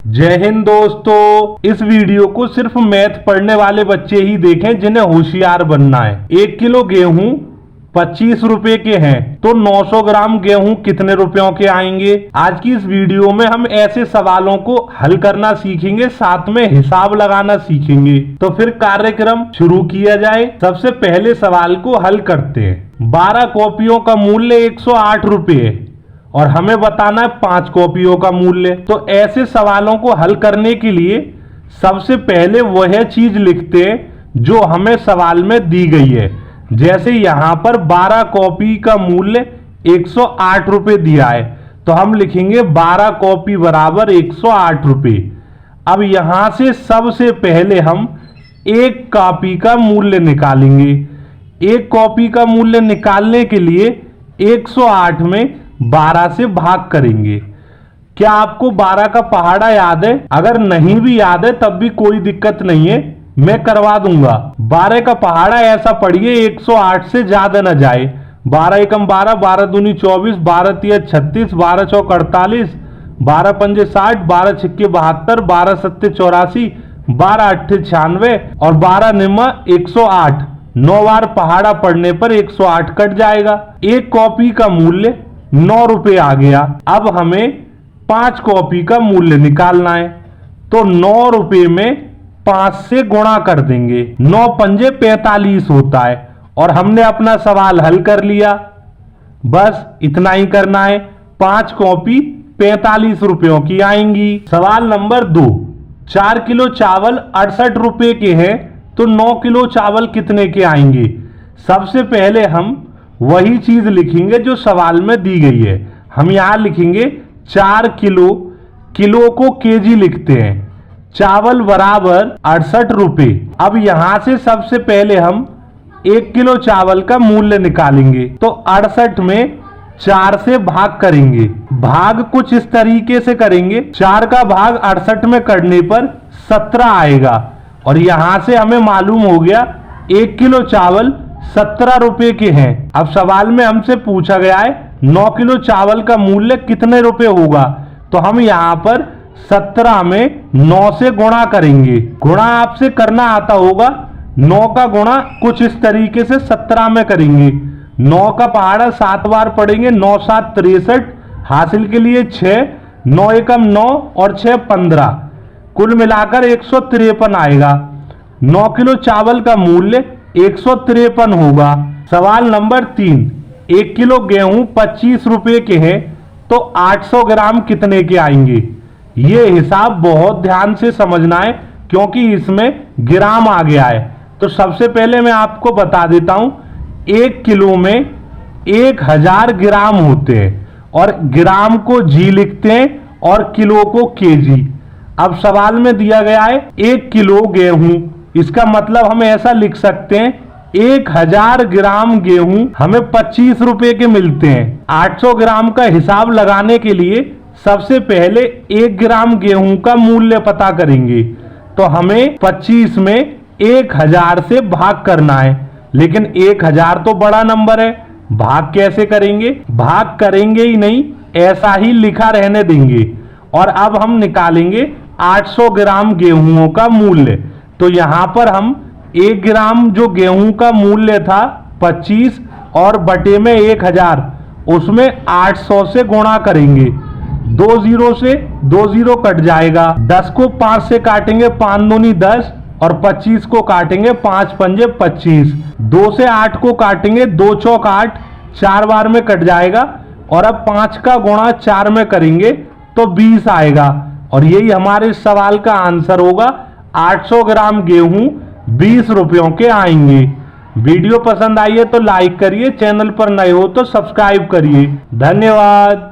जय हिंद दोस्तों। इस वीडियो को सिर्फ मैथ पढ़ने वाले बच्चे ही देखें जिन्हें होशियार बनना है। 1 किलो गेहूं 25 रुपए के हैं तो 900 ग्राम गेहूं कितने रुपयों के आएंगे। आज की इस वीडियो में हम ऐसे सवालों को हल करना सीखेंगे, साथ में हिसाब लगाना सीखेंगे। तो फिर कार्यक्रम शुरू किया जाए। सबसे पहले सवाल को हल करते हैं। 12 कॉपियों का मूल्य 108 रुपए और हमें बताना है 5 कॉपियों का मूल्य। तो ऐसे सवालों को हल करने के लिए सबसे पहले वह चीज लिखते हैं जो हमें सवाल में दी गई है। जैसे यहां पर 12 कॉपी का मूल्य 108 रुपए दिया है तो हम लिखेंगे 12 कॉपी बराबर 108 रुपए। अब यहां से सबसे पहले हम एक कॉपी का मूल्य निकालेंगे। एक कॉपी का मूल्य निकालने के लिए 108 में 12 से भाग करेंगे। क्या आपको 12 का पहाड़ा याद है? अगर नहीं भी याद है तब भी कोई दिक्कत नहीं है, मैं करवा दूंगा। 12 का पहाड़ा ऐसा पढ़िए 108 से ज्यादा न जाए। 12 एकम 12, 12 दूनी 24, 12 तिया 36, 12 चौक 48, 12 पंजे 60, 12 छिक्के 72, 12 सत्ते 84, 12 अट्ठे 96 और 12 निम्मा 108। 9 बार पहाड़ा पढ़ने पर 108 कट जाएगा। एक कॉपी का मूल्य 9 रुपए आ गया। अब हमें 5 कॉपी का मूल्य निकालना है तो 9 रुपए में 5 से गुणा कर देंगे। 9 पंजे 45 होता है और हमने अपना सवाल हल कर लिया। बस इतना ही करना है। 5 कॉपी 45 रुपयों की आएंगी। सवाल नंबर 2। 4 किलो चावल 68 रुपए के हैं तो 9 किलो चावल कितने के आएंगे। सबसे पहले हम वही चीज लिखेंगे जो सवाल में दी गई है। हम यहां लिखेंगे 4 किलो, किलो को केजी लिखते हैं। चावल बराबर 68 रुपए। अब यहां से सबसे पहले हम 1 किलो चावल का मूल्य निकालेंगे तो 68 में 4 से भाग करेंगे। भाग कुछ इस तरीके से करेंगे, 4 का भाग 68 में करने पर 17 आएगा और यहां से हमें मालूम हो गया 1 किलो चावल 17 रुपए के हैं। अब सवाल में हमसे पूछा गया है 9 किलो चावल का मूल्य कितने रुपए होगा, तो हम यहां पर 17 में 9 से गुणा करेंगे। गुणा आपसे करना आता होगा। 9 का गुणा कुछ इस तरीके से 17 में करेंगे। 9 का पहाड़ा 7 बार पढ़ेंगे। 9 7 63, हासिल के लिए 6, 9 एकम 9 और 6 15, कुल मिलाकर 153 आएगा। 9 किलो चावल का मूल्य 153 होगा। सवाल नंबर 3। 1 किलो गेहूं 25 रुपए के हैं तो 800 ग्राम कितने के आएंगे। ये हिसाब बहुत ध्यान से समझना है क्योंकि इसमें ग्राम आ गया है। तो सबसे पहले मैं आपको बता देता हूं 1 किलो में 1000 ग्राम होते हैं और ग्राम को जी लिखते हैं और किलो को केजी। अब सवाल में दिया गया है 1 किलो गेहूं, इसका मतलब हम ऐसा लिख सकते हैं 1000 ग्राम गेहूं हमें 25 रुपए के मिलते हैं। 800 ग्राम का हिसाब लगाने के लिए सबसे पहले 1 ग्राम गेहूं का मूल्य पता करेंगे तो हमें 25 में 1000 से भाग करना है। लेकिन 1000 तो बड़ा नंबर है, भाग कैसे करेंगे? भाग करेंगे ही नहीं, ऐसा ही लिखा रहने देंगे। और अब हम निकालेंगे 800 ग्राम गेहूं का मूल्य। तो यहां पर हम 1 ग्राम जो गेहूं का मूल्य था 25 और बटे में 1000, उसमें 800 से गुणा करेंगे। 2 जीरो से 2 जीरो कट जाएगा। 10 को 5 से काटेंगे, 5 दूनी 10 और 25 को काटेंगे 5 पंजे 25। 2 से 8 को काटेंगे, 2 चौक 8, 4 बार में कट जाएगा। और अब 5 का गुणा 4 में करेंगे तो 20 आएगा और यही हमारे सवाल का आंसर होगा। 800 ग्राम गेहूं 20 रुपयों के आएंगे। वीडियो पसंद आई है तो लाइक करिए, चैनल पर नए हो तो सब्सक्राइब करिए। धन्यवाद।